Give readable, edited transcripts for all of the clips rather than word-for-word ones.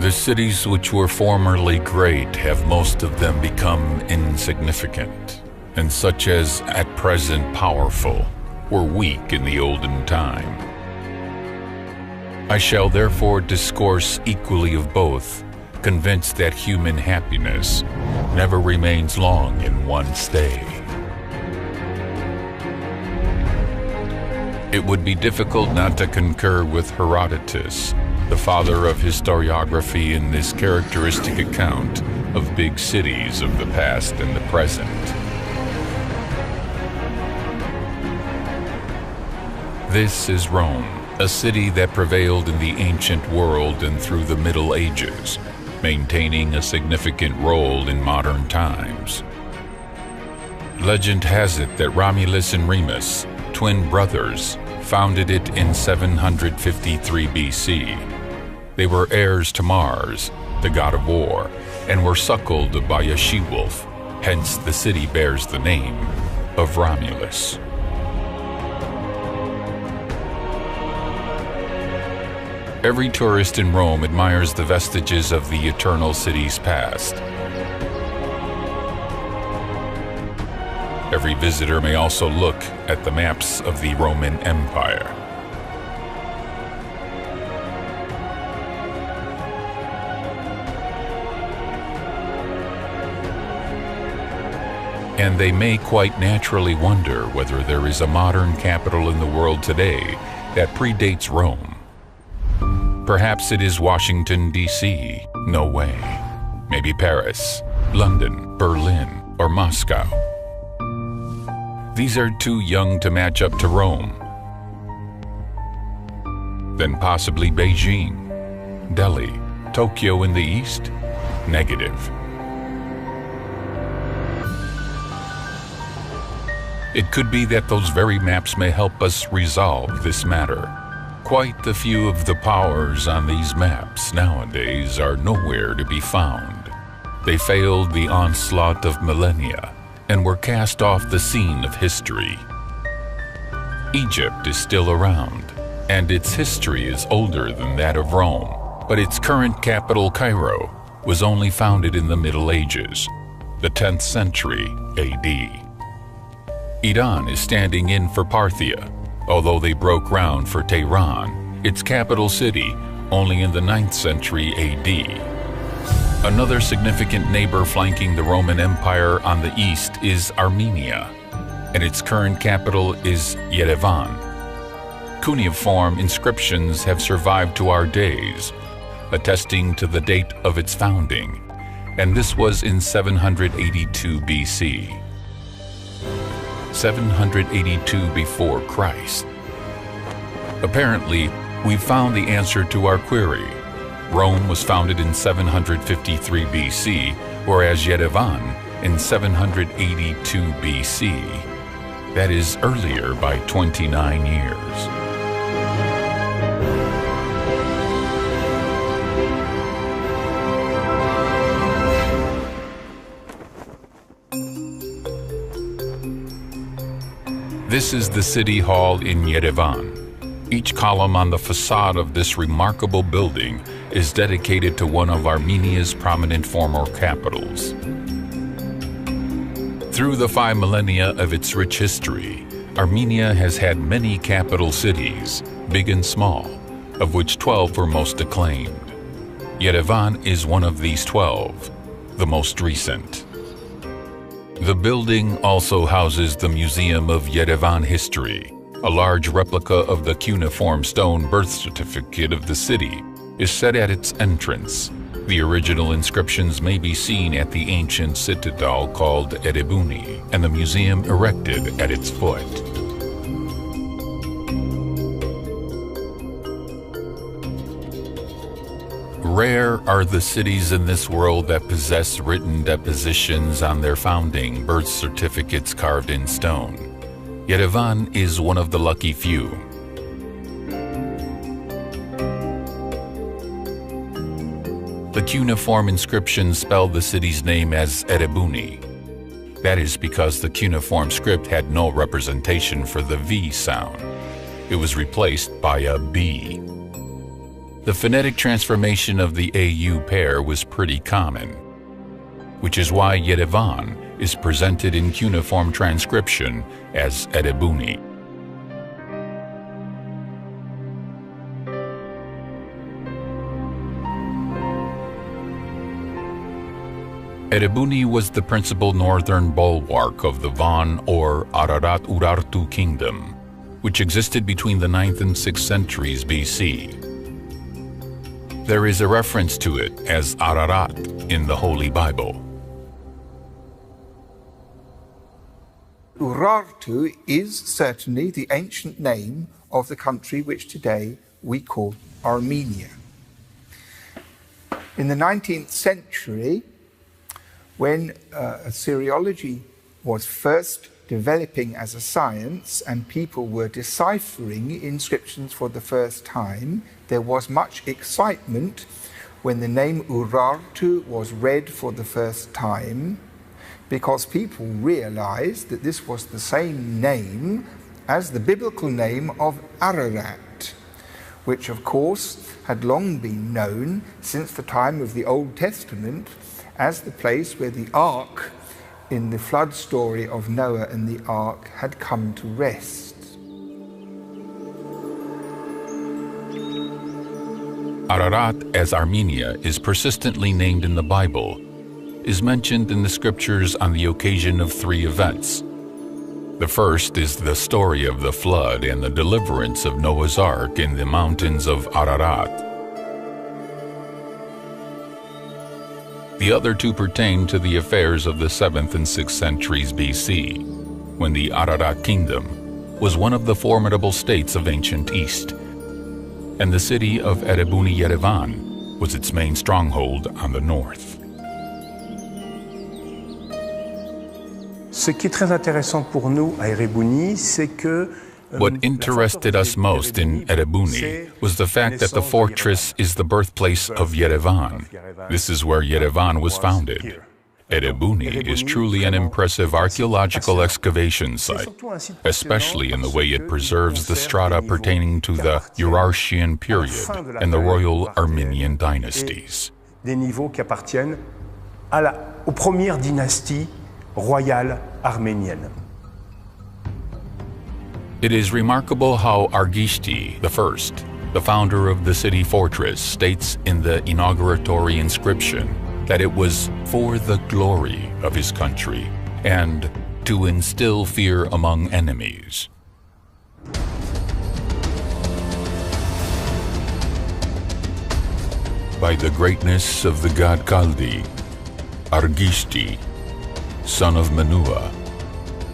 The cities which were formerly great have most of them become insignificant, and such as at present powerful were weak in the olden time. I shall therefore discourse equally of both, convinced that human happiness never remains long in one stay. It would be difficult not to concur with Herodotus, the father of historiography, in this characteristic account of big cities of the past and the present. This is Rome, a city that prevailed in the ancient world and through the Middle Ages, maintaining a significant role in modern times. Legend has it that Romulus and Remus, twin brothers, founded it in 753 BC. They were heirs to Mars, the god of war, and were suckled by a she-wolf, hence the city bears the name of Romulus. Every tourist in Rome admires the vestiges of the eternal city's past. Every visitor may also look at the maps of the Roman Empire. And they may quite naturally wonder whether there is a modern capital in the world today that predates Rome. Perhaps it is Washington, D.C. No way. Maybe Paris, London, Berlin, or Moscow. These are too young to match up to Rome. Then possibly Beijing, Delhi, Tokyo in the east? Negative. It could be that those very maps may help us resolve this matter. Quite a few of the powers on these maps nowadays are nowhere to be found. They failed the onslaught of millennia and were cast off the scene of history. Egypt is still around, and its history is older than that of Rome, but its current capital, Cairo, was only founded in the Middle Ages, the 10th century AD. Iran is standing in for Parthia, although they broke ground for Tehran, its capital city, only in the 9th century AD. Another significant neighbor flanking the Roman Empire on the east is Armenia, and its current capital is Yerevan. Cuneiform inscriptions have survived to our days, attesting to the date of its founding, and this was in 782 BC. 782 before Christ. Apparently, we've found the answer to our query. Rome was founded in 753 BC, whereas Yerevan in 782 BC. That is earlier by 29 years. This is the City Hall in Yerevan. Each column on the facade of this remarkable building is dedicated to one of Armenia's prominent former capitals. Through the 5 millennia of its rich history, Armenia has had many capital cities, big and small, of which 12 were most acclaimed. Yerevan is one of these 12, the most recent. The building also houses the Museum of Yerevan History. A large replica of the cuneiform stone birth certificate of the city is set at its entrance. The original inscriptions may be seen at the ancient citadel called Erebuni, and the museum erected at its foot. Rare are the cities in this world that possess written depositions on their founding, birth certificates carved in stone. Yerevan is one of the lucky few. The cuneiform inscriptions spell the city's name as Erebuni. That is because the cuneiform script had no representation for the V sound. It was replaced by a B. The phonetic transformation of the AU pair was pretty common, which is why Yerevan is presented in cuneiform transcription as Erebuni. Erebuni was the principal northern bulwark of the Van or Ararat-Urartu kingdom, which existed between the 9th and 6th centuries BC. There is a reference to it as Ararat in the Holy Bible. Urartu is certainly the ancient name of the country which today we call Armenia. In the 19th century, when Assyriology was first developing as a science and people were deciphering inscriptions for the first time, there was much excitement when the name Urartu was read for the first time, because people realized that this was the same name as the biblical name of Ararat, which of course had long been known since the time of the Old Testament as the place where the ark in the flood story of Noah and the ark had come to rest. Ararat, as Armenia is persistently named in the Bible, is mentioned in the scriptures on the occasion of 3 events. The first is the story of the flood and the deliverance of Noah's ark in the mountains of Ararat. The other 2 pertain to the affairs of the 7th and 6th centuries BC, when the Ararat kingdom was one of the formidable states of ancient East, and the city of Erebuni Yerevan was its main stronghold on the north. Ce qui est très intéressant pour nous à Erebuni, c'est que What interested us most in Erebuni was the fact that the fortress is the birthplace of Yerevan. This is where Yerevan was founded. Erebuni is truly an impressive archaeological excavation site, especially in the way it preserves the strata pertaining to the Urartian period and the royal Armenian dynasties. Des niveaux qui appartiennent aux premières dynasties royales arméniennes. It is remarkable how Argishti I, the founder of the city fortress, states in the inauguratory inscription that it was for the glory of his country and to instill fear among enemies. By the greatness of the god Kaldi, Argishti, son of Menua,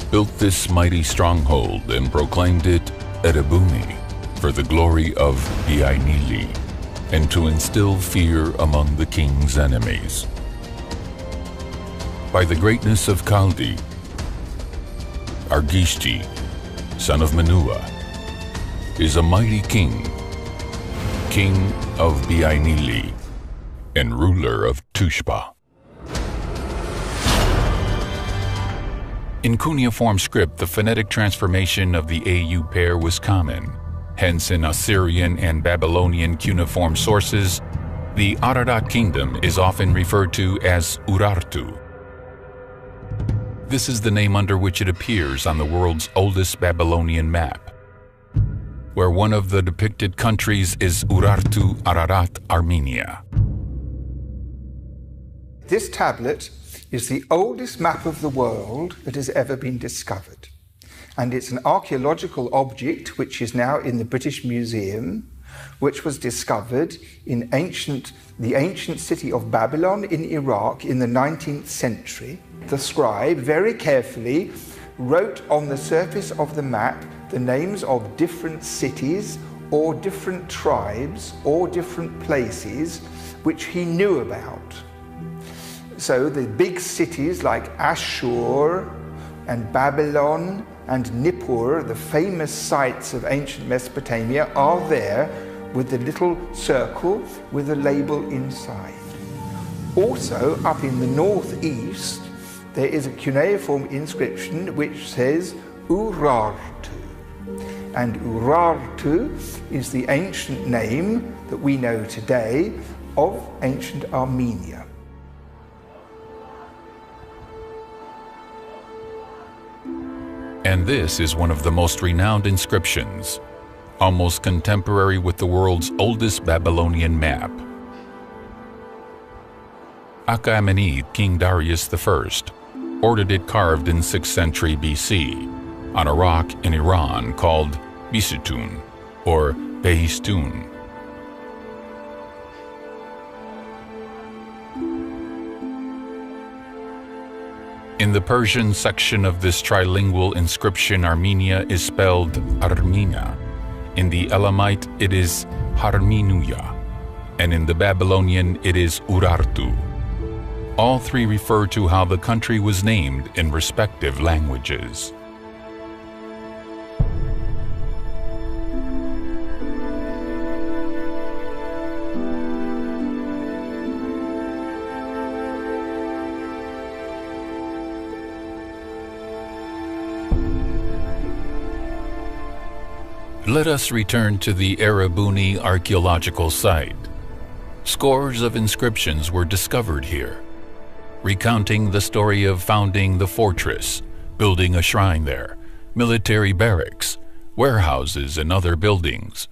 built this mighty stronghold and proclaimed it Erebuni for the glory of Biainili and to instill fear among the king's enemies. By the greatness of Kaldi, Argishti, son of Menua, is a mighty king, king of Biainili and ruler of Tushpa. In cuneiform script, the phonetic transformation of the AU pair was common. Hence, in Assyrian and Babylonian cuneiform sources, the Ararat kingdom is often referred to as Urartu. This is the name under which it appears on the world's oldest Babylonian map, where one of the depicted countries is Urartu Ararat, Armenia. This tablet is the oldest map of the world that has ever been discovered. And it's an archaeological object which is now in the British Museum, which was discovered in the ancient city of Babylon in Iraq in the 19th century. The scribe very carefully wrote on the surface of the map the names of different cities or different tribes or different places which he knew about. So the big cities like Ashur and Babylon and Nippur, the famous sites of ancient Mesopotamia, are there with the little circle with a label inside. Also, up in the northeast, there is a cuneiform inscription which says Urartu. And Urartu is the ancient name that we know today of ancient Armenia. And this is one of the most renowned inscriptions, almost contemporary with the world's oldest Babylonian map. Achaemenid King Darius I ordered it carved in 6th century BC on a rock in Iran called Bisitun or Behistun. In the Persian section of this trilingual inscription, Armenia is spelled Armina. In the Elamite, it is Harminuya, and in the Babylonian, it is Urartu. All three refer to how the country was named in respective languages. Let us return to the Erebuni archaeological site. Scores of inscriptions were discovered here, recounting the story of founding the fortress, building a shrine there, military barracks, warehouses, and other buildings.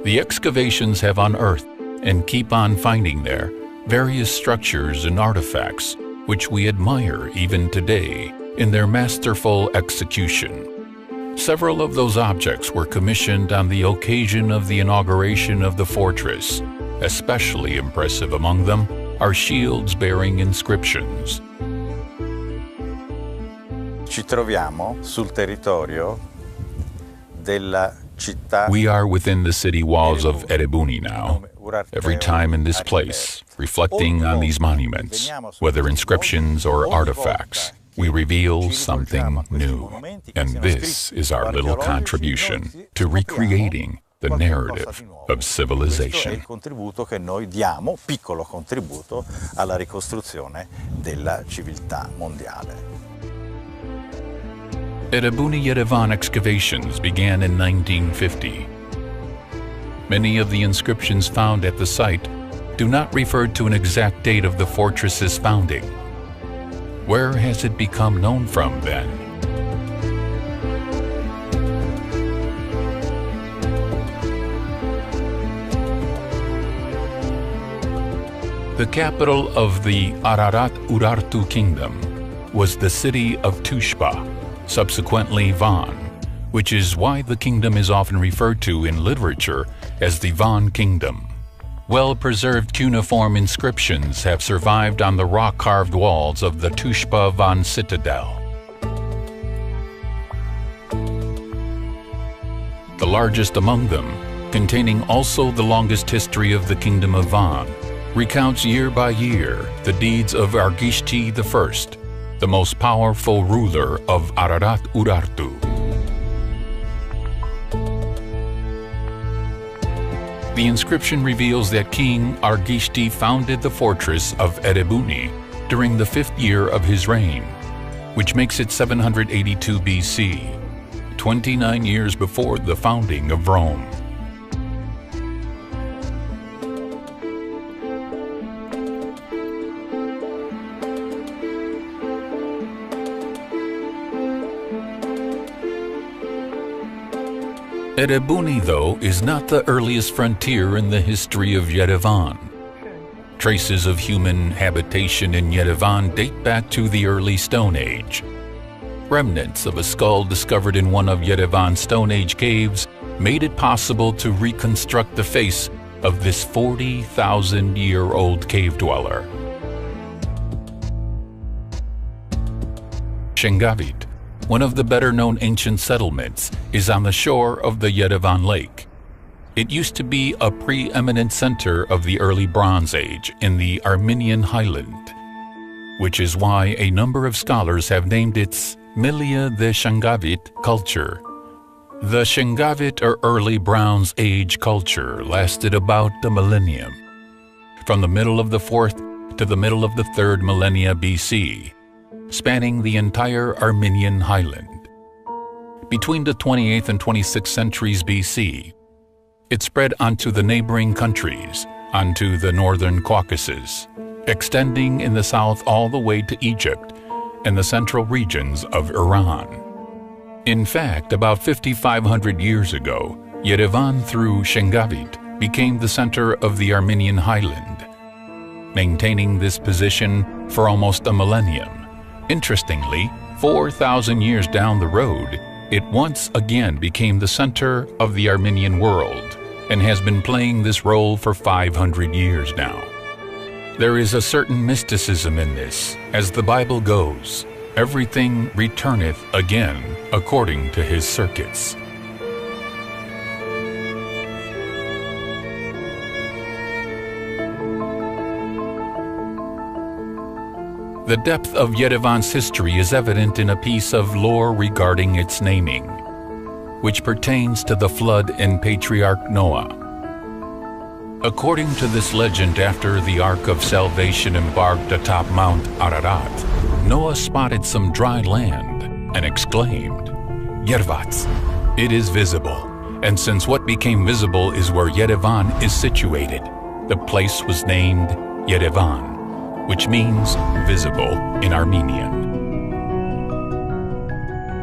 The excavations have unearthed, and keep on finding there, various structures and artifacts which we admire even today in their masterful execution. Several of those objects were commissioned on the occasion of the inauguration of the fortress. Especially impressive among them are shields bearing inscriptions. Ci troviamo sul territorio della città. We are within the city walls of Erebuni now. Every time in this place, reflecting on these monuments, whether inscriptions or artifacts, we reveal something new. And this is our little contribution to recreating the narrative of civilization. Il contributo che noi diamo, piccolo contributo, alla ricostruzione della civiltà mondiale. Erebuni Yerevan excavations began in 1950. Many of the inscriptions found at the site do not refer to an exact date of the fortress's founding. Where has it become known from then? The capital of the Ararat-Urartu kingdom was the city of Tushpa, subsequently Van, which is why the kingdom is often referred to in literature as the Van Kingdom. Well-preserved cuneiform inscriptions have survived on the rock-carved walls of the Tushpa Van citadel. The largest among them, containing also the longest history of the kingdom of Van, recounts year by year the deeds of Argishti I, the most powerful ruler of Ararat-Urartu. The inscription reveals that King Argishti founded the fortress of Erebuni during the 5th year of his reign, which makes it 782 BC, 29 years before the founding of Rome. Erebuni, though, is not the earliest frontier in the history of Yerevan. Traces of human habitation in Yerevan date back to the early Stone Age. Remnants of a skull discovered in one of Yerevan's Stone Age caves made it possible to reconstruct the face of this 40,000-year-old cave dweller. Shengavit, one of the better-known ancient settlements, is on the shore of the Yerevan Lake. It used to be a preeminent center of the early Bronze Age in the Armenian highland, which is why a number of scholars have named its Milia-the Shengavit culture. The Shengavit or early Bronze Age culture lasted about a millennium, from the middle of the 4th to the middle of the 3rd millennia BC, spanning the entire Armenian highland. Between the 28th and 26th centuries BC, It spread onto the neighboring countries, onto the northern Caucasus, extending in the south all the way to Egypt and the central regions of Iran. In fact, about 5,500 years ago, Yerevan through Shengavit became the center of the Armenian highland, maintaining this position for almost a millennium. Interestingly, 4,000 years down the road, it once again became the center of the Armenian world and has been playing this role for 500 years now. There is a certain mysticism in this. As the Bible goes, everything returneth again according to his circuits. The depth of Yerevan's history is evident in a piece of lore regarding its naming, which pertains to the flood and patriarch Noah. According to this legend, after the Ark of Salvation embarked atop Mount Ararat, Noah spotted some dry land and exclaimed, "Yervat, it is visible." And since what became visible is where Yerevan is situated, the place was named Yerevan, which means visible in Armenian.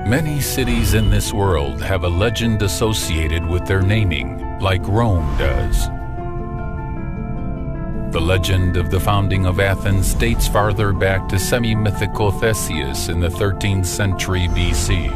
Many cities in this world have a legend associated with their naming, like Rome does. The legend of the founding of Athens dates farther back to semi-mythical Theseus in the 13th century BC.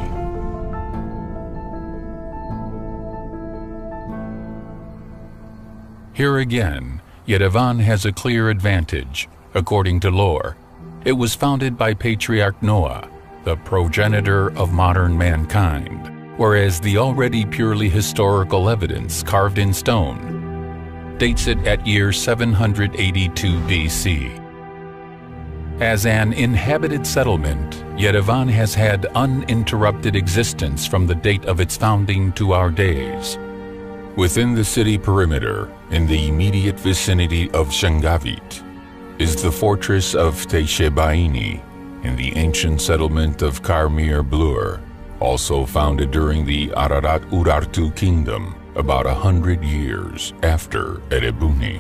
Here again, Yerevan has a clear advantage. According to lore, it was founded by Patriarch Noah, the progenitor of modern mankind, whereas the already purely historical evidence carved in stone dates it at year 782 BC. As an inhabited settlement, Yerevan has had uninterrupted existence from the date of its founding to our days. Within the city perimeter, in the immediate vicinity of Shengavit, is the fortress of Teishebaini in the ancient settlement of Karmir Blur, also founded during the Ararat-Urartu kingdom about 100 years after Erebuni.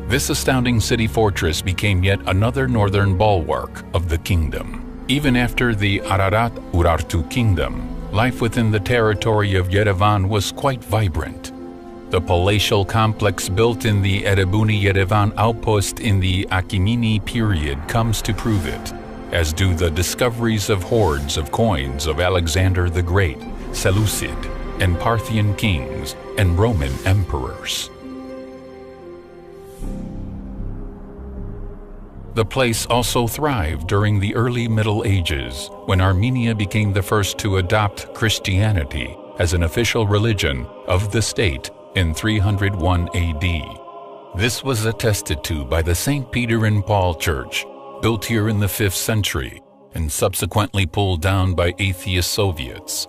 This astounding city fortress became yet another northern bulwark of the kingdom. Even after the Ararat-Urartu kingdom, life within the territory of Yerevan was quite vibrant. The palatial complex built in the Erebuni-Yerevan outpost in the Achaemenid period comes to prove it, as do the discoveries of hoards of coins of Alexander the Great, Seleucid, and Parthian kings and Roman emperors. The place also thrived during the early Middle Ages, when Armenia became the first to adopt Christianity as an official religion of the state in 301 AD. This was attested to by the St. Peter and Paul Church, built here in the 5th century and subsequently pulled down by atheist Soviets,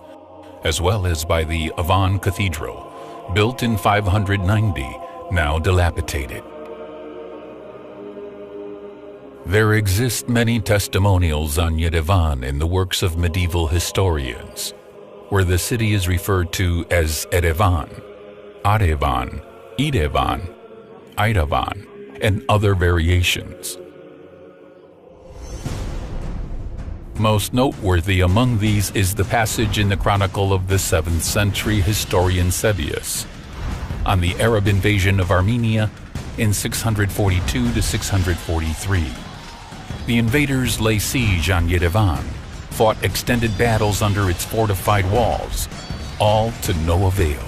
as well as by the Avan Cathedral, built in 590, now dilapidated. There exist many testimonials on Yerevan in the works of medieval historians, where the city is referred to as Erevan, Arevan, Yerevan, Iravan, and other variations. Most noteworthy among these is the passage in the chronicle of the 7th century historian Sebius on the Arab invasion of Armenia in 642 to 643. The invaders lay siege on Yerevan, fought extended battles under its fortified walls, all to no avail.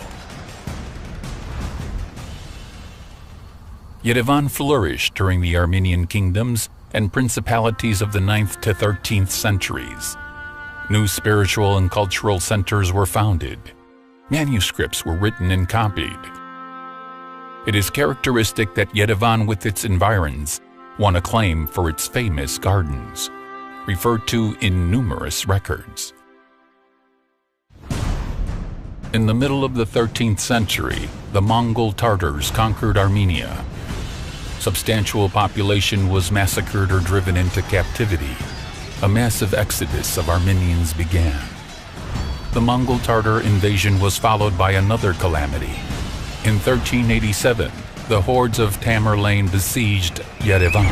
Yerevan flourished during the Armenian kingdoms and principalities of the 9th to 13th centuries. New spiritual and cultural centers were founded. Manuscripts were written and copied. It is characteristic that Yerevan with its environs won acclaim for its famous gardens, referred to in numerous records. In the middle of the 13th century, the Mongol Tartars conquered Armenia. Substantial population was massacred or driven into captivity. A massive exodus of Armenians began. The Mongol Tartar invasion was followed by another calamity, In 1387, the hordes of Tamerlane besieged Yerevan.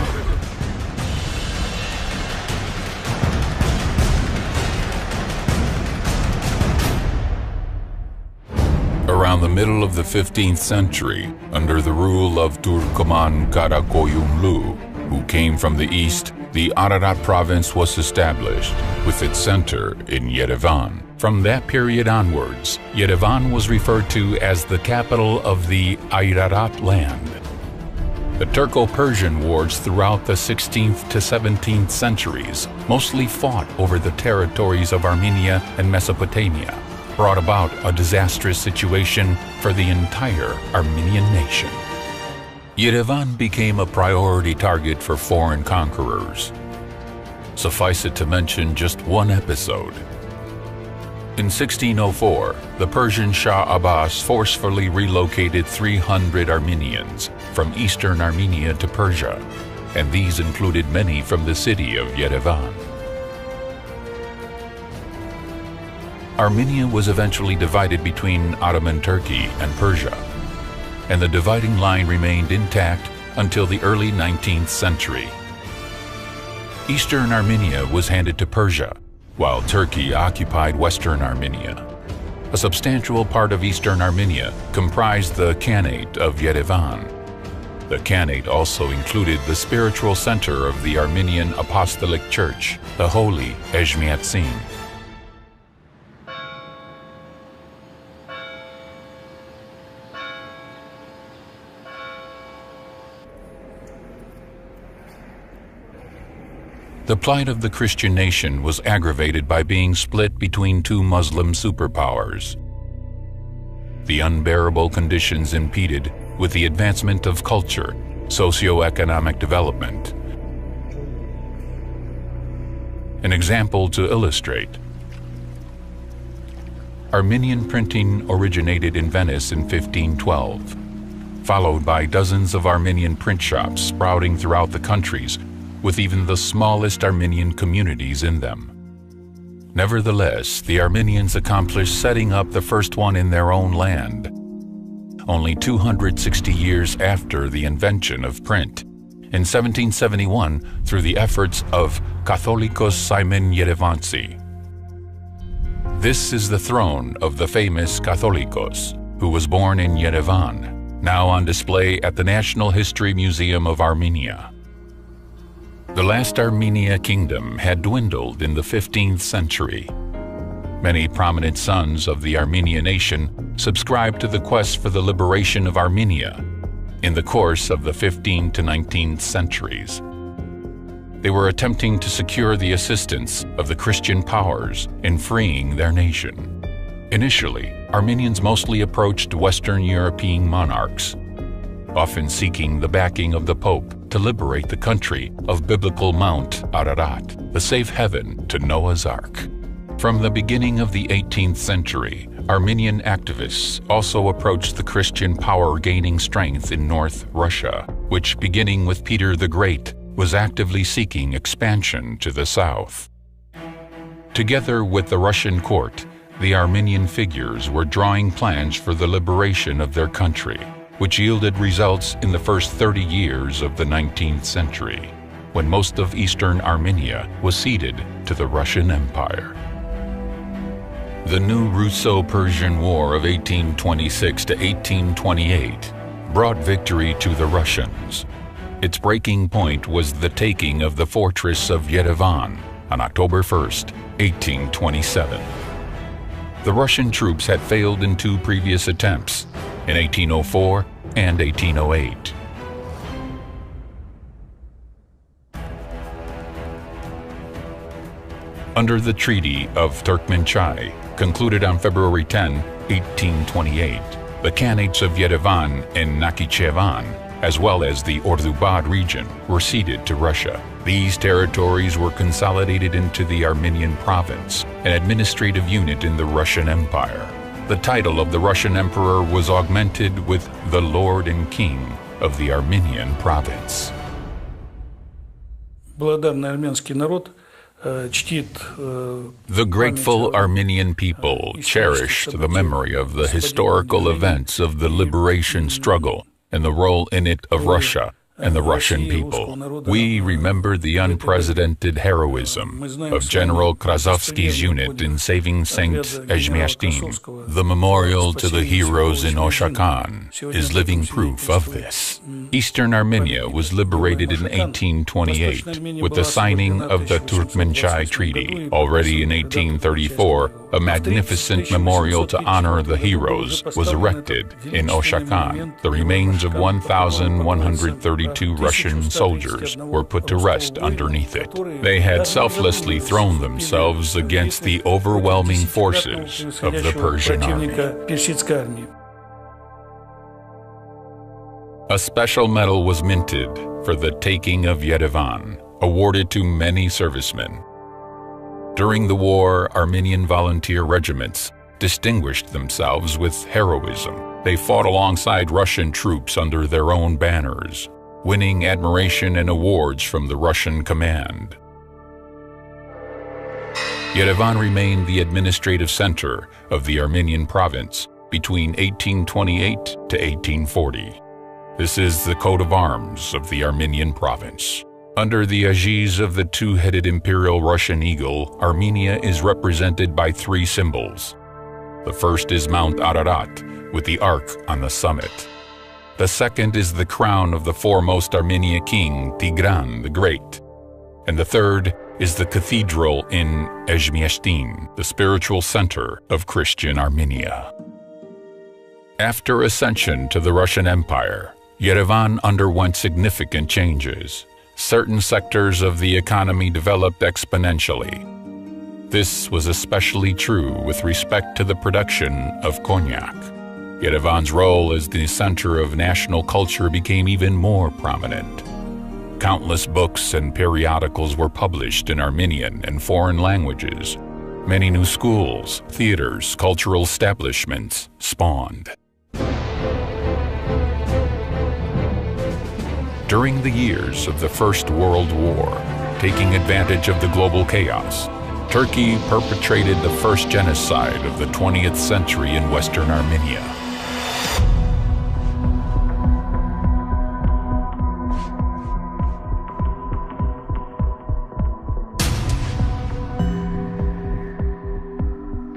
Around the middle of the 15th century, under the rule of Turkoman Karakoyunlu, who came from the east, the Ararat province was established, with its center in Yerevan. From that period onwards, Yerevan was referred to as the capital of the Ararat land. The Turco-Persian wars throughout the 16th to 17th centuries mostly fought over the territories of Armenia and Mesopotamia, brought about a disastrous situation for the entire Armenian nation. Yerevan became a priority target for foreign conquerors. Suffice it to mention just one episode. In 1604, the Persian Shah Abbas forcefully relocated 300 Armenians from eastern Armenia to Persia, and these included many from the city of Yerevan. Armenia was eventually divided between Ottoman Turkey and Persia, and the dividing line remained intact until the early 19th century. Eastern Armenia was handed to Persia, while Turkey occupied Western Armenia. A substantial part of Eastern Armenia comprised the Khanate of Yerevan. The Khanate also included the spiritual center of the Armenian Apostolic Church, the Holy Ejmiatsin. The plight of the Christian nation was aggravated by being split between two Muslim superpowers. The unbearable conditions impeded with the advancement of culture, socio-economic development. An example to illustrate. Armenian printing originated in Venice in 1512, followed by dozens of Armenian print shops sprouting throughout the countries, with even the smallest Armenian communities in them. Nevertheless, the Armenians accomplished setting up the first one in their own land, only 260 years after the invention of print, in 1771 through the efforts of Catholicos Simon Yerevansi. This is the throne of the famous Catholicos, who was born in Yerevan, now on display at the National History Museum of Armenia. The last Armenia kingdom had dwindled in the 15th century. Many prominent sons of the Armenian nation subscribed to the quest for the liberation of Armenia in the course of the 15th to 19th centuries. They were attempting to secure the assistance of the Christian powers in freeing their nation. Initially, Armenians mostly approached Western European monarchs, often seeking the backing of the Pope to liberate the country of biblical Mount Ararat, the safe haven to Noah's Ark. From the beginning of the 18th century, Armenian activists also approached the Christian power gaining strength in North Russia, which, beginning with Peter the Great, was actively seeking expansion to the south. Together with the Russian court, the Armenian figures were drawing plans for the liberation of their country, which yielded results in the first 30 years of the 19th century, when most of eastern Armenia was ceded to the Russian Empire. The new Russo-Persian War of 1826 to 1828 brought victory to the Russians. Its breaking point was the taking of the fortress of Yerevan on October 1st, 1827. The Russian troops had failed in two previous attempts, in 1804 and 1808. Under the Treaty of Turkmenchay, concluded on February 10, 1828, the Khanates of Yerevan and Nakhichevan, as well as the Ordubad region, were ceded to Russia. These territories were consolidated into the Armenian province, an administrative unit in the Russian Empire. The title of the Russian emperor was augmented with the Lord and King of the Armenian province. Благодарный армянский народ The grateful Armenian people cherished the memory of the historical events of the liberation struggle and the role in it of Russia and the Russian people. We remember the unprecedented heroism of General Krasovsky's unit in saving St. Ezhmiashtin. The memorial to the heroes in Oshakhan is living proof of this. Eastern Armenia was liberated in 1828 with the signing of the Turkmenchai Treaty. Already in 1834, a magnificent memorial to honor the heroes was erected in Oshakhan. The remains of 1,132 Russian soldiers were put to rest underneath it. They had selflessly thrown themselves against the overwhelming forces of the Persian army. A special medal was minted for the taking of Yerevan, awarded to many servicemen. During the war, Armenian volunteer regiments distinguished themselves with heroism. They fought alongside Russian troops under their own banners, winning admiration and awards from the Russian command. Yerevan remained the administrative center of the Armenian province between 1828 to 1840. This is the coat of arms of the Armenian province. Under the aegis of the two-headed Imperial Russian eagle, Armenia is represented by three symbols. The first is Mount Ararat, with the ark on the summit. The second is the crown of the foremost Armenia king, Tigran the Great. And the third is the cathedral in Ezhmiashtin, the spiritual center of Christian Armenia. After ascension to the Russian Empire, Yerevan underwent significant changes. Certain sectors of the economy developed exponentially. This was especially true with respect to the production of cognac. Yerevan's role as the center of national culture became even more prominent. Countless books and periodicals were published in Armenian and foreign languages. Many new schools, theaters, cultural establishments spawned. During the years of the First World War, taking advantage of the global chaos, Turkey perpetrated the first genocide of the 20th century in Western Armenia.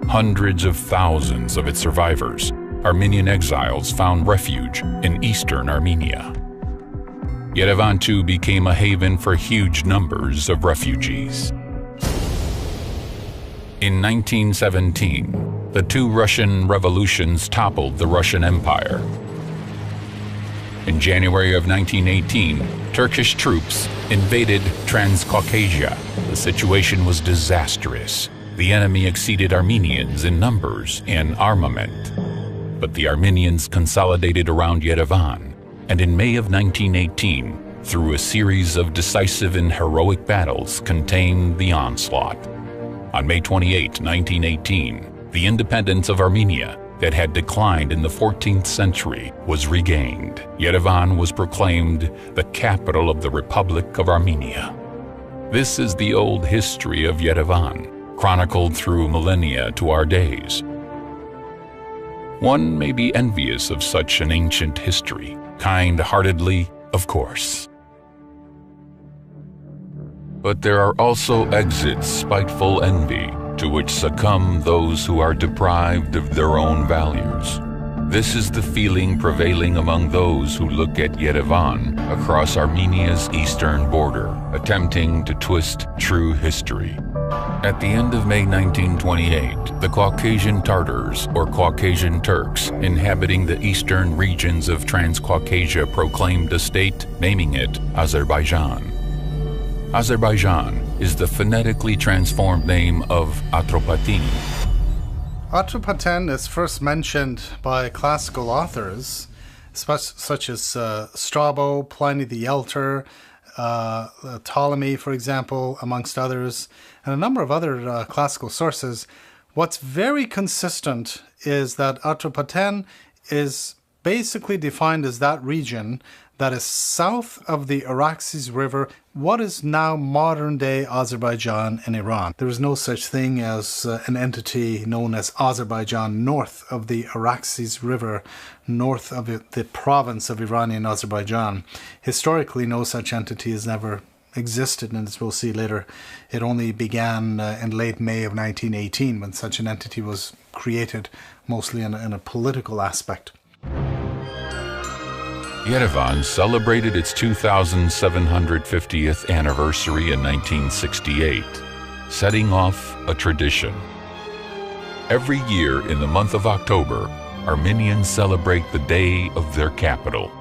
Hundreds of thousands of its survivors, Armenian exiles, found refuge in eastern Armenia. Yerevan too became a haven for huge numbers of refugees. In 1917, the two Russian revolutions toppled the Russian Empire. In January of 1918, Turkish troops invaded Transcaucasia. The situation was disastrous. The enemy exceeded Armenians in numbers and armament. But the Armenians consolidated around Yerevan, and in May of 1918, through a series of decisive and heroic battles, contained the onslaught. On May 28, 1918, the independence of Armenia that had declined in the 14th century was regained. Yerevan was proclaimed the capital of the Republic of Armenia. This is the old history of Yerevan, chronicled through millennia to our days. One may be envious of such an ancient history, kind-heartedly, of course. But there are also exits spiteful envy, to which succumb those who are deprived of their own values. This is the feeling prevailing among those who look at Yerevan across Armenia's eastern border, attempting to twist true history. At the end of May 1928, the Caucasian Tatars, or Caucasian Turks, inhabiting the eastern regions of Transcaucasia proclaimed a state, naming it Azerbaijan. Azerbaijan is the phonetically transformed name of Atropatene. Atropatene is first mentioned by classical authors, such as Strabo, Pliny the Elder, Ptolemy, for example, amongst others, and a number of other classical sources. What's very consistent is that Atropatene is basically defined as that region that is south of the Araxes River, what is now modern-day Azerbaijan and Iran. There is no such thing as an entity known as Azerbaijan north of the Araxes River, north of the province of Iranian Azerbaijan. Historically, no such entity has never existed, and as we'll see later, it only began in late May of 1918 when such an entity was created, mostly in a political aspect. Yerevan celebrated its 2,750th anniversary in 1968, setting off a tradition. Every year in the month of October, Armenians celebrate the day of their capital.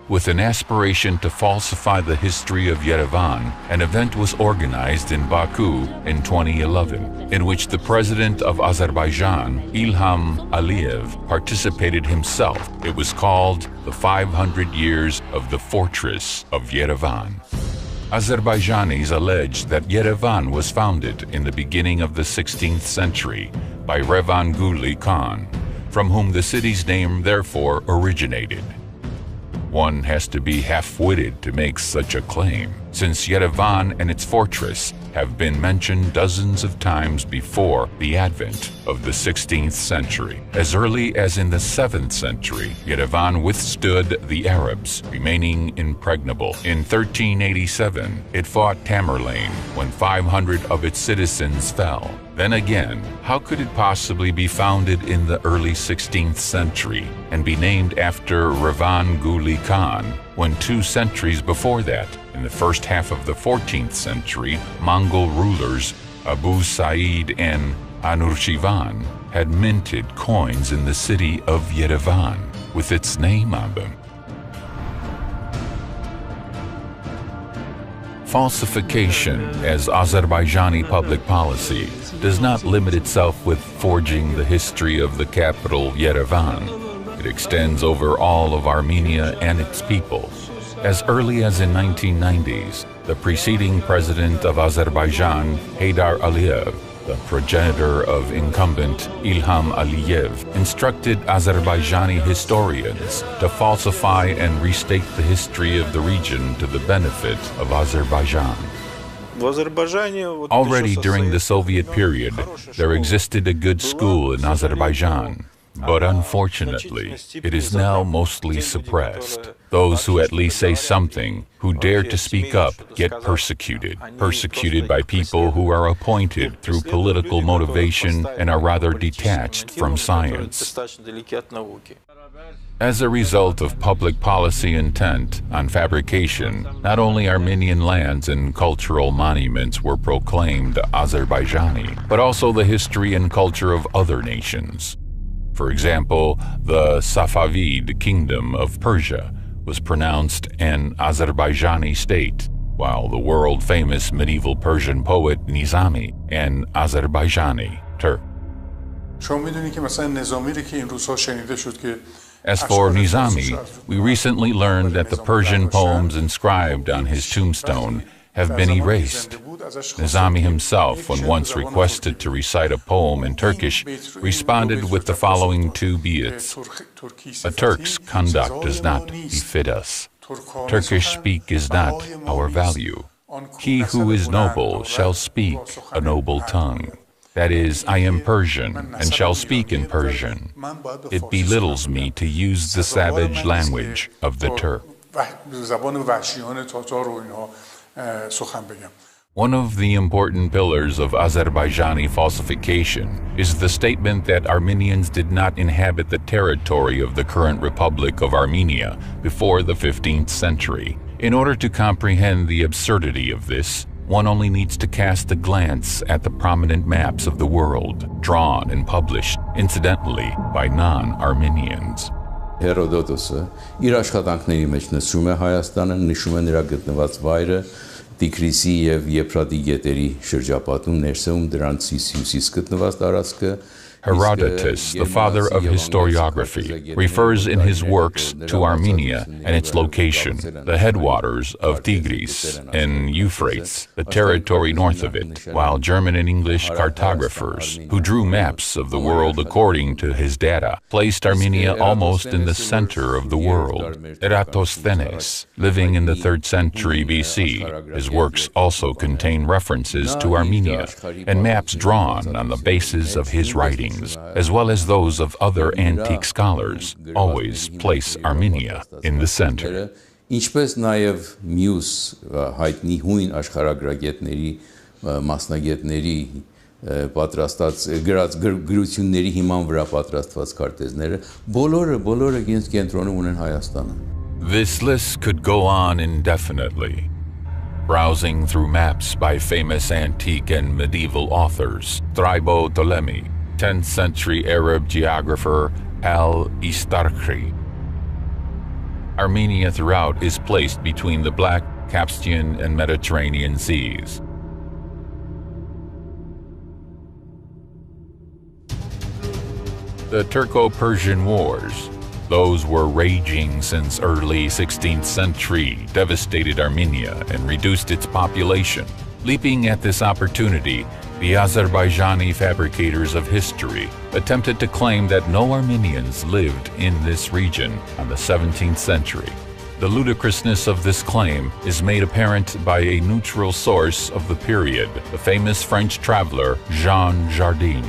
With an aspiration to falsify the history of Yerevan, an event was organized in Baku in 2011, in which the president of Azerbaijan, Ilham Aliyev, participated himself. It was called the 500 Years of the Fortress of Yerevan. Azerbaijanis allege that Yerevan was founded in the beginning of the 16th century by Yerevan-The Khan, from whom the city's name therefore originated. One has to be half-witted to make such a claim, since Yerevan and its fortress have been mentioned dozens of times before the advent of the 16th century. As early as in the 7th century, Yerevan withstood the Arabs, remaining impregnable. In 1387, it fought Tamerlane when 500 of its citizens fell. Then again, how could it possibly be founded in the early 16th century and be named after Yerevan-The Khan when 2 centuries before that, in the first half of the 14th century, Mongol rulers Abu Sa'id and Anushirvan had minted coins in the city of Yerevan with its name on them? Falsification as Azerbaijani public policy does not limit itself with forging the history of the capital, Yerevan. It extends over all of Armenia and its people. As early as in 1990s, the preceding president of Azerbaijan, Heydar Aliyev, the progenitor of incumbent Ilham Aliyev, instructed Azerbaijani historians to falsify and restate the history of the region to the benefit of Azerbaijan. Already during the Soviet period, there existed a good school in Azerbaijan, but unfortunately, it is now mostly suppressed. Those who at least say something, who dare to speak up, get persecuted by people who are appointed through political motivation and are rather detached from science. As a result of public policy intent on fabrication, not only Armenian lands and cultural monuments were proclaimed Azerbaijani, but also the history and culture of other nations. For example, the Safavid kingdom of Persia was pronounced an Azerbaijani state, while the world-famous medieval Persian poet Nizami an Azerbaijani Turk. As for Nizami, we recently learned that the Persian poems inscribed on his tombstone have been erased. Nizami himself, when once requested to recite a poem in Turkish, responded with the following 2 beats. A Turk's conduct does not befit us. Turkish speak is not our value. He who is noble shall speak a noble tongue. That is, I am Persian and shall speak in Persian. It belittles me to use the savage language of the Turk. One of the important pillars of Azerbaijani falsification is the statement that Armenians did not inhabit the territory of the current Republic of Armenia before the 15th century. In order to comprehend the absurdity of this, one only needs to cast a glance at the prominent maps of the world, drawn and published, incidentally, by non-Armenians. Հերոդոտոսը իր աշխատանքների մեջ նշում է Հայաստանը, նշում է նրա գտնված վայրը, Տիգրիսի եւ Եփրատի գետերի շրջապատում ներսում դրանցից հյուսիս գտնված տարածքը Herodotus, the father of historiography, refers in his works to Armenia and its location, the headwaters of Tigris and Euphrates, the territory north of it, while German and English cartographers, who drew maps of the world according to his data, placed Armenia almost in the center of the world. Eratosthenes, living in the 3rd century BC, his works also contain references to Armenia and maps drawn on the basis of his writings, as well as those of other antique scholars, always place Armenia in the center. Ինչպես նաև մյուս հայտնի հույն աշխարհագրագետների, մասնագետների պատրաստած գրած գրությունների հիման վրա պատրաստված քարտեզները բոլորը կենտրոնում ունեն Հայաստանը. This list could go on indefinitely. Browsing through maps by famous antique and medieval authors, Strabo Ptolemy, 10th century Arab geographer Al-Istarkhi. Armenia throughout is placed between the Black, Caspian, and Mediterranean seas. The Turco-Persian Wars, those were raging since early 16th century, devastated Armenia and reduced its population. Leaping at this opportunity, the Azerbaijani fabricators of history attempted to claim that no Armenians lived in this region on the 17th century. The ludicrousness of this claim is made apparent by a neutral source of the period, the famous French traveler Jean Jardin.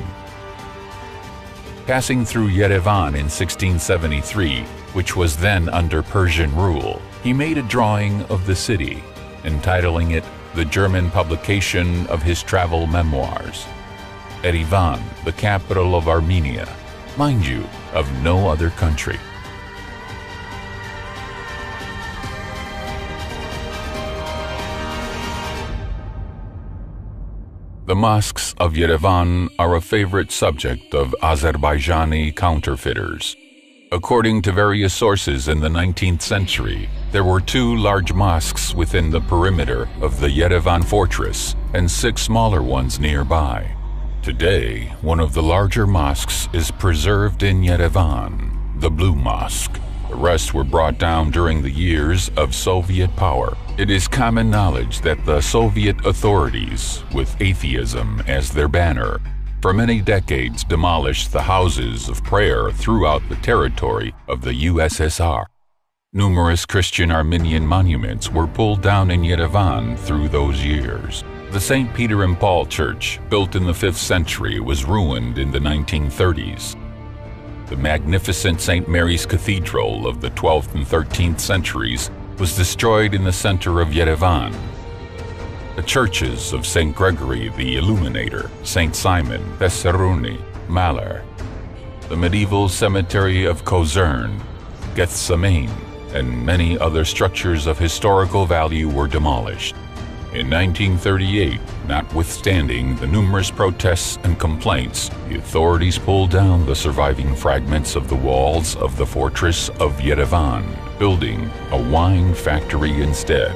Passing through Yerevan in 1673, which was then under Persian rule, he made a drawing of the city, entitling it the German publication of his travel memoirs. Yerevan, the capital of Armenia, mind you, of no other country. The mosques of Yerevan are a favorite subject of Azerbaijani counterfeiters. According to various sources in the 19th century, there were 2 large mosques within the perimeter of the Yerevan fortress and 6 smaller ones nearby. Today, one of the larger mosques is preserved in Yerevan, the Blue Mosque. The rest were brought down during the years of Soviet power. It is common knowledge that the Soviet authorities, with atheism as their banner, for many decades demolished the houses of prayer throughout the territory of the USSR. Numerous Christian Armenian monuments were pulled down in Yerevan through those years. The St. Peter and Paul Church, built in the 5th century, was ruined in the 1930s. The magnificent St. Mary's Cathedral of the 12th and 13th centuries was destroyed in the center of Yerevan. The churches of St. Gregory the Illuminator, St. Simon, Thessaloniki, Malar, the medieval cemetery of Kozern, Gethsemane, and many other structures of historical value were demolished. In 1938, notwithstanding the numerous protests and complaints, the authorities pulled down the surviving fragments of the walls of the fortress of Yerevan, building a wine factory instead.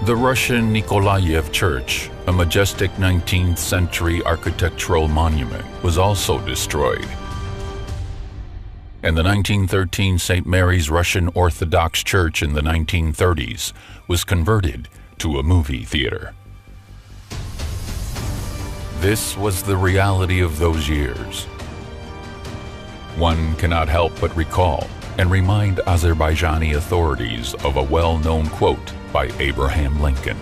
The Russian Nikolaev Church, a majestic 19th century architectural monument, was also destroyed. And the 1913 St. Mary's Russian Orthodox Church in the 1930s was converted to a movie theater. This was the reality of those years. One cannot help but recall and remind Azerbaijani authorities of a well-known quote by Abraham Lincoln.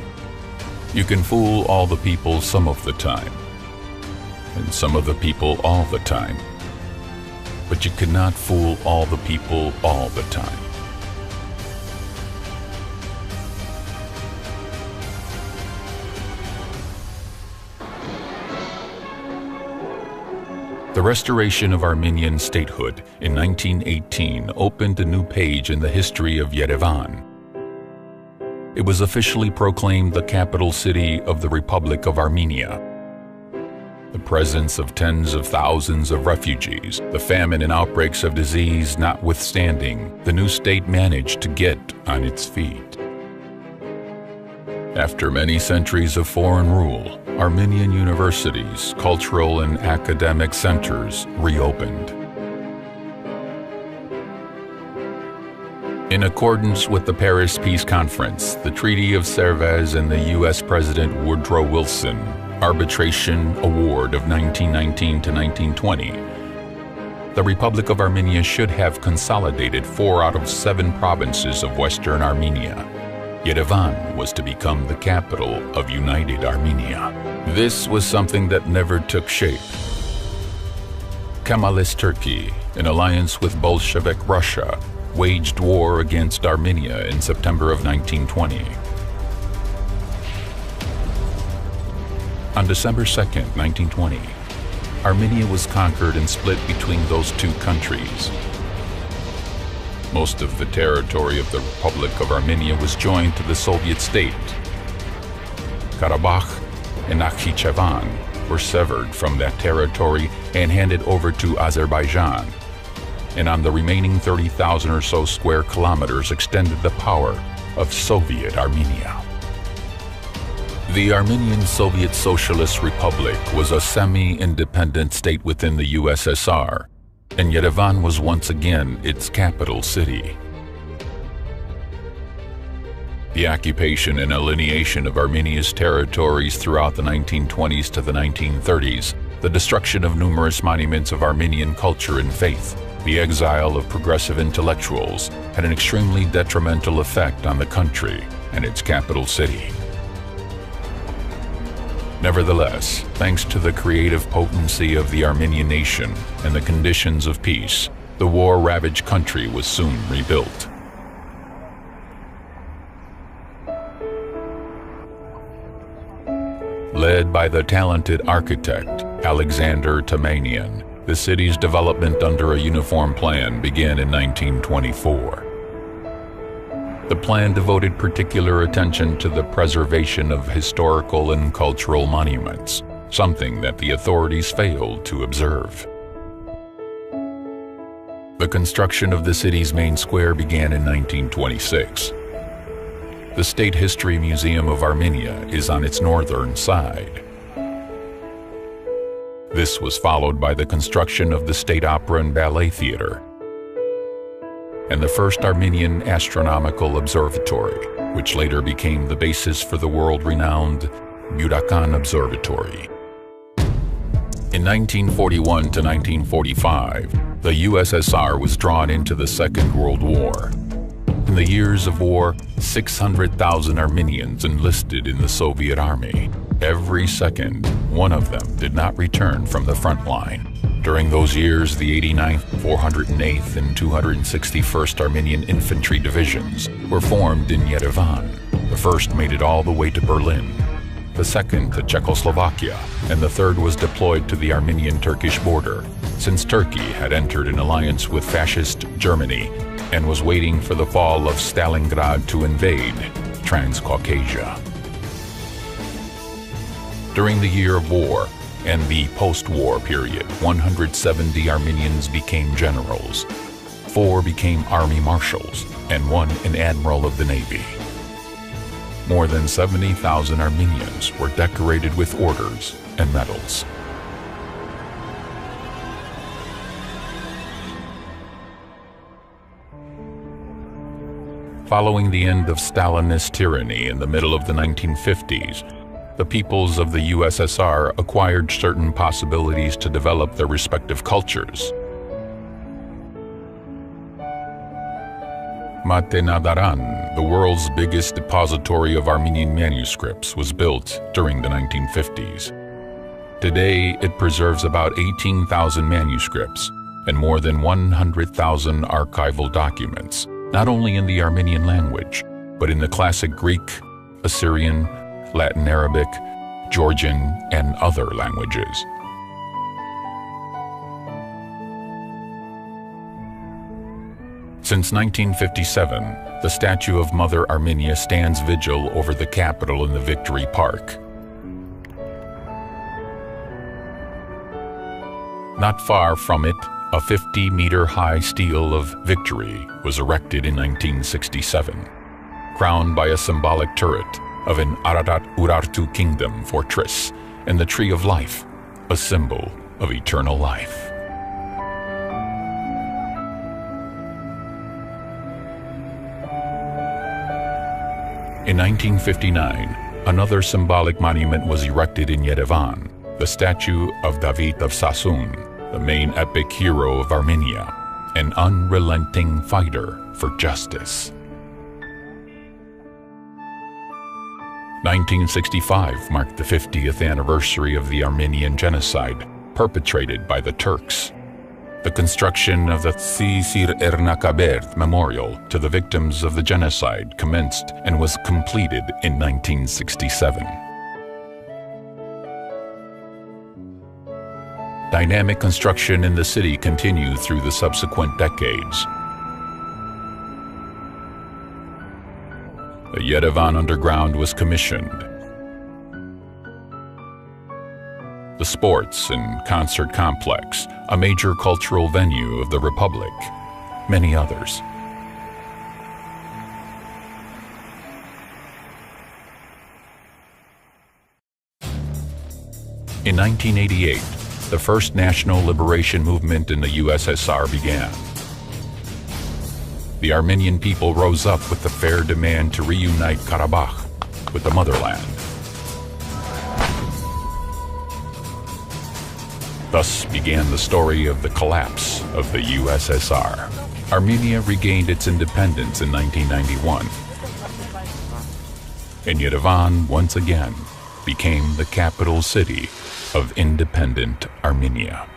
You can fool all the people some of the time, and some of the people all the time, but you cannot fool all the people all the time. The restoration of Armenian statehood in 1918 opened a new page in the history of Yerevan. It was officially proclaimed the capital city of the Republic of Armenia. The presence of tens of thousands of refugees, the famine and outbreaks of disease notwithstanding, the new state managed to get on its feet. After many centuries of foreign rule, Armenian universities, cultural and academic centers reopened. In accordance with the Paris Peace Conference, the Treaty of Sèvres, and the U.S. President Woodrow Wilson Arbitration Award of 1919 to 1920, the Republic of Armenia should have consolidated 4 out of 7 provinces of Western Armenia. Yerevan was to become the capital of United Armenia. This was something that never took shape. Kemalist Turkey, in alliance with Bolshevik Russia, waged war against Armenia in September of 1920. On December 2, 1920, Armenia was conquered and split between those 2 countries. Most of the territory of the Republic of Armenia was joined to the Soviet state. Karabakh and Nakhchivan were severed from that territory and handed over to Azerbaijan, and on the remaining 30,000 or so square kilometers extended the power of Soviet Armenia. The Armenian Soviet Socialist Republic was a semi-independent state within the USSR, and Yerevan was once again its capital city. The occupation and alienation of Armenia's territories throughout the 1920s to the 1930s, the destruction of numerous monuments of Armenian culture and faith, the exile of progressive intellectuals had an extremely detrimental effect on the country and its capital city. Nevertheless, thanks to the creative potency of the Armenian nation and the conditions of peace, the war-ravaged country was soon rebuilt. Led by the talented architect Alexander Tamanian, the city's development under a uniform plan began in 1924. The plan devoted particular attention to the preservation of historical and cultural monuments, something that the authorities failed to observe. The construction of the city's main square began in 1926. The State History Museum of Armenia is on its northern side. This was followed by the construction of the State Opera and Ballet Theater and the first Armenian Astronomical Observatory, which later became the basis for the world-renowned Burakan Observatory. In 1941 to 1945, the USSR was drawn into the Second World War. In the years of war, 600,000 Armenians enlisted in the Soviet Army. Every second, one of them did not return from the front line. During those years, the 89th, 408th, and 261st Armenian Infantry Divisions were formed in Yerevan. The first made it all the way to Berlin, the second to Czechoslovakia, and the third was deployed to the Armenian-Turkish border, since Turkey had entered an alliance with fascist Germany and was waiting for the fall of Stalingrad to invade Transcaucasia. During the year of war and the post-war period, 170 Armenians became generals, 4 became army marshals, and 1 an admiral of the Navy. More than 70,000 Armenians were decorated with orders and medals. Following the end of Stalinist tyranny in the middle of the 1950s, the peoples of the USSR acquired certain possibilities to develop their respective cultures. Matenadaran, the world's biggest depository of Armenian manuscripts, was built during the 1950s. Today, it preserves about 18,000 manuscripts and more than 100,000 archival documents, not only in the Armenian language, but in the classic Greek, Assyrian, Latin Arabic, Georgian, and other languages. Since 1957, the statue of Mother Armenia stands vigil over the capital in the Victory Park. Not far from it, a 50-meter-high stele of Victory was erected in 1967. Crowned by a symbolic turret, of an Ararat-Urartu kingdom fortress, and the Tree of Life, a symbol of eternal life. In 1959, another symbolic monument was erected in Yerevan, the statue of David of Sassoon, the main epic hero of Armenia, an unrelenting fighter for justice. 1965 marked the 50th anniversary of the Armenian genocide perpetrated by the Turks. The construction of the Yerevan-The Memorial to the victims of the genocide commenced and was completed in 1967. Dynamic construction in the city continued through the subsequent decades. The Yerevan Underground was commissioned. The sports and concert complex, a major cultural venue of the Republic, many others. In 1988, the first national liberation movement in the USSR began. The Armenian people rose up with the fair demand to reunite Karabakh with the motherland. Thus began the story of the collapse of the USSR. Armenia regained its independence in 1991. And Yerevan once again became the capital city of independent Armenia.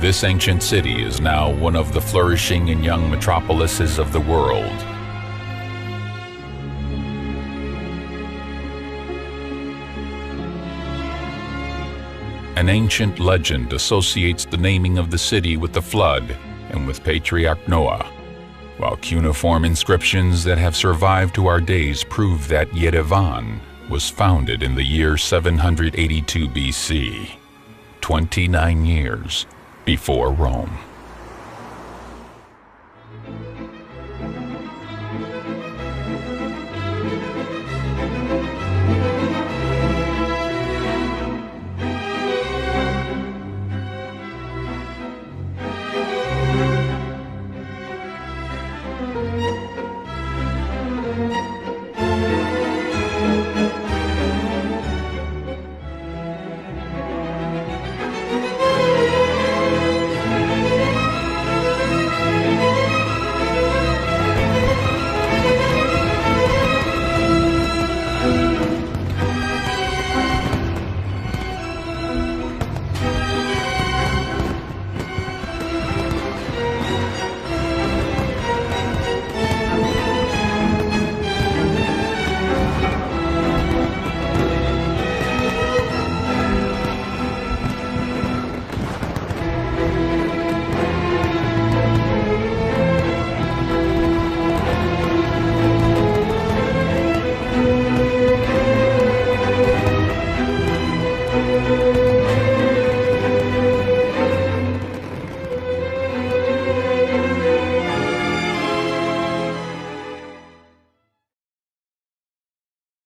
This ancient city is now one of the flourishing and young metropolises of the world. An ancient legend associates the naming of the city with the flood and with Patriarch Noah, while cuneiform inscriptions that have survived to our days prove that Yerevan was founded in the year 782 BC, 29 years before Rome.